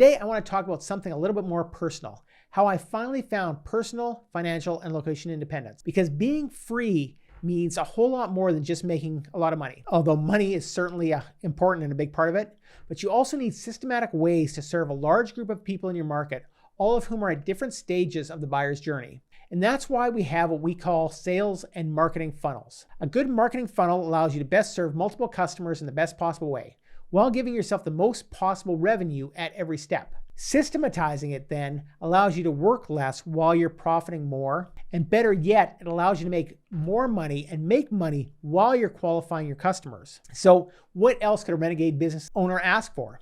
today I want to talk about something a little bit more personal, how I finally found personal, financial, and location independence. Because being free means a whole lot more than just making a lot of money. Although money is certainly important and a big part of it, but you also need systematic ways to serve a large group of people in your market, all of whom are at different stages of the buyer's journey. And that's why we have what we call sales and marketing funnels. A good marketing funnel allows you to best serve multiple customers in the best possible way, while giving yourself the most possible revenue at every step. Systematizing it then allows you to work less while you're profiting more, and better yet, it allows you to make more money and make money while you're qualifying your customers. So what else could a renegade business owner ask for?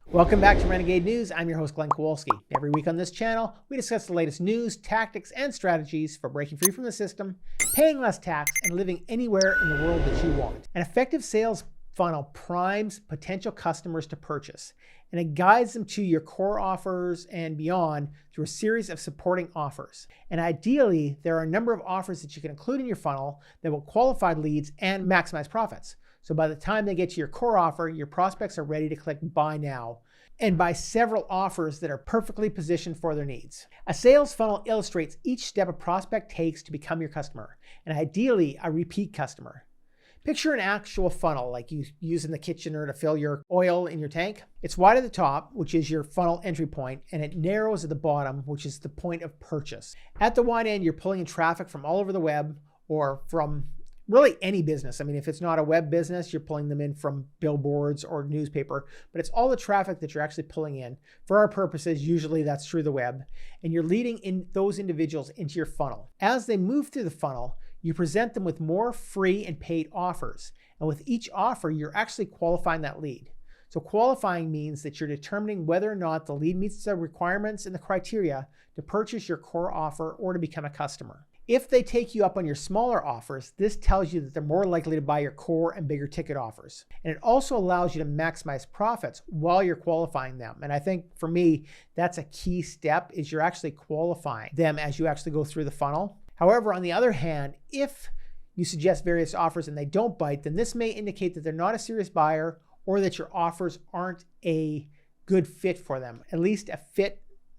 Welcome back to Renegade News. I'm your host, Glenn Kowalski. Every week on this channel, we discuss the latest news, tactics, and strategies for breaking free from the system, paying less tax, and living anywhere in the world that you want. An effective sales funnel primes potential customers to purchase, and it guides them to your core offers and beyond through a series of supporting offers. And ideally, there are a number of offers that you can include in your funnel that will qualify leads and maximize profits. So by the time they get to your core offer, your prospects are ready to click buy now and buy several offers that are perfectly positioned for their needs. A sales funnel illustrates each step a prospect takes to become your customer, and ideally a repeat customer. Picture an actual funnel like you use in the kitchen or to fill your oil in your tank. It's wide at the top, which is your funnel entry point, and it narrows at the bottom, which is the point of purchase. At the wide end, you're pulling in traffic from all over the web or from really any business. I mean, if it's not a web business, you're pulling them in from billboards or newspaper, but it's all the traffic that you're actually pulling in. For our purposes, usually that's through the web, and you're leading in those individuals into your funnel. As they move through the funnel, you present them with more free and paid offers. And with each offer, you're actually qualifying that lead. So qualifying means that you're determining whether or not the lead meets the requirements and the criteria to purchase your core offer or to become a customer. If they take you up on your smaller offers, this tells you that they're more likely to buy your core and bigger ticket offers. And it also allows you to maximize profits while you're qualifying them. And I think for me, that's a key step, is you're actually qualifying them as you actually go through the funnel. However, on the other hand, if you suggest various offers and they don't bite, then this may indicate that they're not a serious buyer or that your offers aren't a good fit for them, at least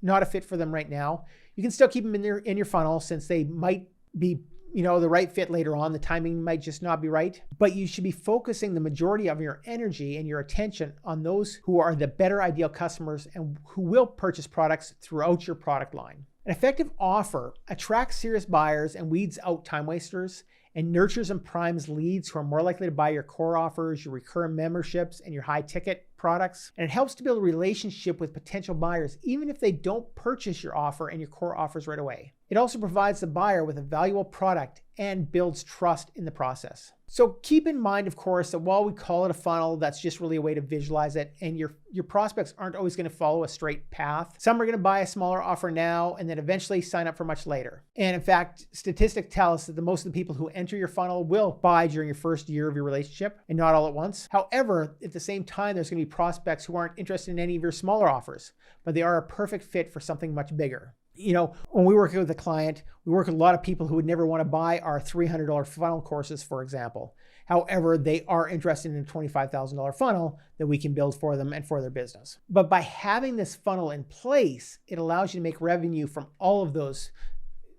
not a fit for them right now. You can still keep them in your funnel, since they might be, the right fit later on. The timing might just not be right, but you should be focusing the majority of your energy and your attention on those who are the better ideal customers and who will purchase products throughout your product line. An effective offer attracts serious buyers and weeds out time wasters, and nurtures and primes leads who are more likely to buy your core offers, your recurring memberships, and your high ticket products. And it helps to build a relationship with potential buyers, even if they don't purchase your offer and your core offers right away. It also provides the buyer with a valuable product and builds trust in the process. So keep in mind, of course, that while we call it a funnel, that's just really a way to visualize it. And your prospects aren't always going to follow a straight path. Some are going to buy a smaller offer now and then eventually sign up for much later. And in fact, statistics tell us that the most of the people who enter your funnel will buy during your first year of your relationship and not all at once. However, at the same time, there's going to be prospects who aren't interested in any of your smaller offers, but they are a perfect fit for something much bigger. When we work with a client, we work with a lot of people who would never want to buy our $300 funnel courses, for example. However, they are interested in a $25,000 funnel that we can build for them and for their business. But by having this funnel in place, it allows you to make revenue from all of those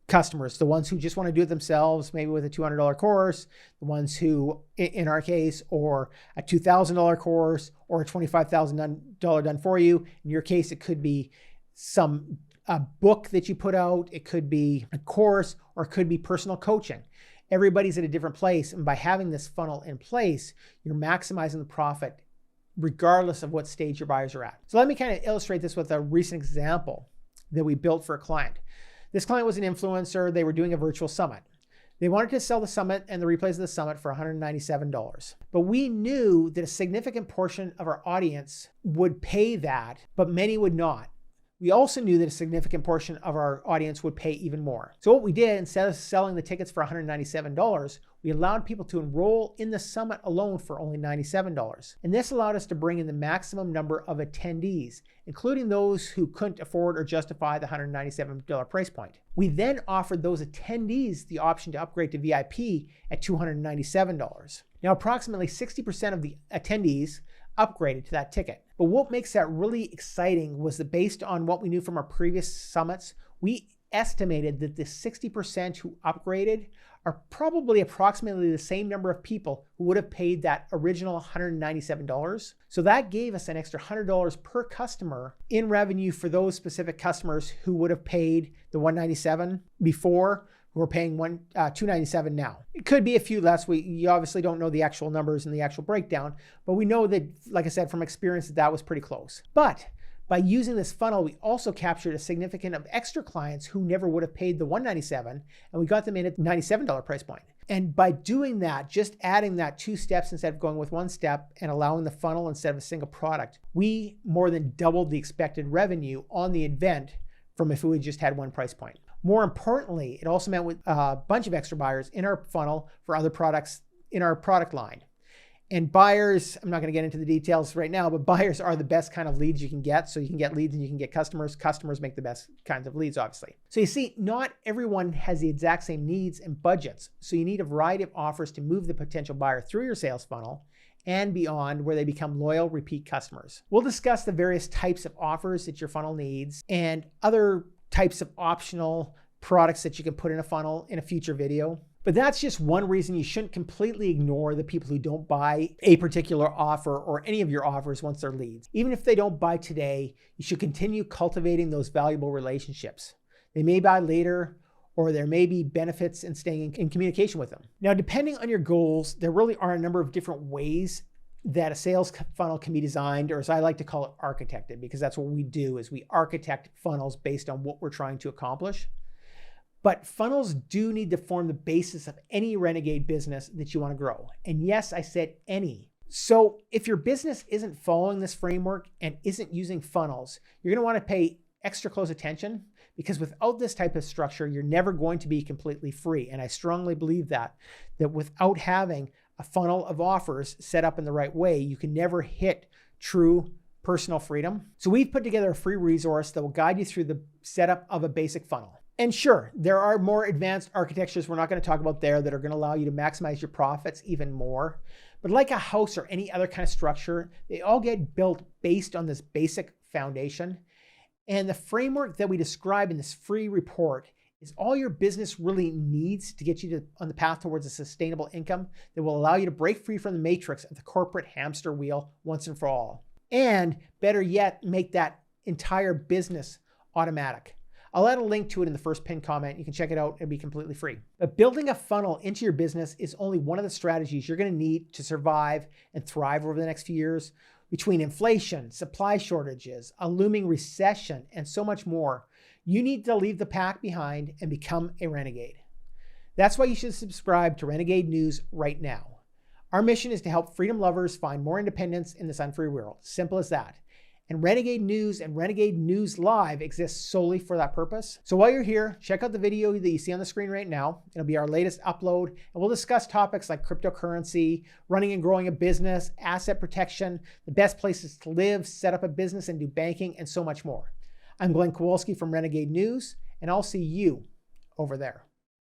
customers, the ones who just want to do it themselves, maybe with a $200 course, the ones who, in our case, or a $2,000 course or a $25,000 done for you. In your case, it could be a book that you put out, it could be a course, or it could be personal coaching. Everybody's at a different place, and by having this funnel in place, you're maximizing the profit regardless of what stage your buyers are at. So let me kind of illustrate this with a recent example that we built for a client. This client was an influencer. They were doing a virtual summit. They wanted to sell the summit and the replays of the summit for $197. But we knew that a significant portion of our audience would pay that, but many would not. We also knew that a significant portion of our audience would pay even more. So what we did, instead of selling the tickets for $197, we allowed people to enroll in the summit alone for only $97. And this allowed us to bring in the maximum number of attendees, including those who couldn't afford or justify the $197 price point. We then offered those attendees the option to upgrade to VIP at $297. Now, approximately 60% of the attendees upgraded to that ticket. But what makes that really exciting was that based on what we knew from our previous summits, we estimated that the 60% who upgraded are probably approximately the same number of people who would have paid that original $197. So that gave us an extra $100 per customer in revenue for those specific customers who would have paid the $197 before, who are paying $297 now. It could be a few less. You obviously don't know the actual numbers and the actual breakdown, but we know that, like I said, from experience, that was pretty close. But by using this funnel, we also captured a significant of extra clients who never would have paid the $197, and we got them in at the $97 price point. And by doing that, just adding that 2 steps instead of going with 1 step and allowing the funnel instead of a single product, we more than doubled the expected revenue on the event from if we just had 1 price point. More importantly, it also meant with a bunch of extra buyers in our funnel for other products in our product line. And buyers, I'm not going to get into the details right now, but buyers are the best kind of leads you can get. So you can get leads and you can get customers. Customers make the best kinds of leads, obviously. So you see, not everyone has the exact same needs and budgets. So you need a variety of offers to move the potential buyer through your sales funnel and beyond, where they become loyal, repeat customers. We'll discuss the various types of offers that your funnel needs and other types of optional products that you can put in a funnel in a future video. But that's just one reason you shouldn't completely ignore the people who don't buy a particular offer or any of your offers once they're leads. Even if they don't buy today, you should continue cultivating those valuable relationships. They may buy later, or there may be benefits in staying in communication with them. Now, depending on your goals, there really are a number of different ways that a sales funnel can be designed, or as I like to call it, architected, because that's what we do, is we architect funnels based on what we're trying to accomplish. But funnels do need to form the basis of any renegade business that you want to grow. And yes, I said any. So if your business isn't following this framework and isn't using funnels, you're going to want to pay extra close attention, because without this type of structure, you're never going to be completely free. And I strongly believe that without having a funnel of offers set up in the right way, you can never hit true personal freedom. So we've put together a free resource that will guide you through the setup of a basic funnel. And sure, there are more advanced architectures we're not going to talk about there that are going to allow you to maximize your profits even more. But like a house or any other kind of structure, they all get built based on this basic foundation. And the framework that we describe in this free report is all your business really needs to get you on the path towards a sustainable income that will allow you to break free from the matrix of the corporate hamster wheel once and for all. And better yet, make that entire business automatic. I'll add a link to it in the first pinned comment. You can check it out. It'll be completely free. But building a funnel into your business is only one of the strategies you're going to need to survive and thrive over the next few years. Between inflation, supply shortages, a looming recession, and so much more, you need to leave the pack behind and become a renegade. That's why you should subscribe to Renegade News right now. Our mission is to help freedom lovers find more independence in this unfree world. Simple as that. And Renegade News and Renegade News Live exists solely for that purpose. So while you're here, check out the video that you see on the screen right now. It'll be our latest upload, and we'll discuss topics like cryptocurrency, running and growing a business, asset protection, the best places to live, set up a business and do banking, and so much more. I'm Glenn Kowalski from Renegade News, and I'll see you over there.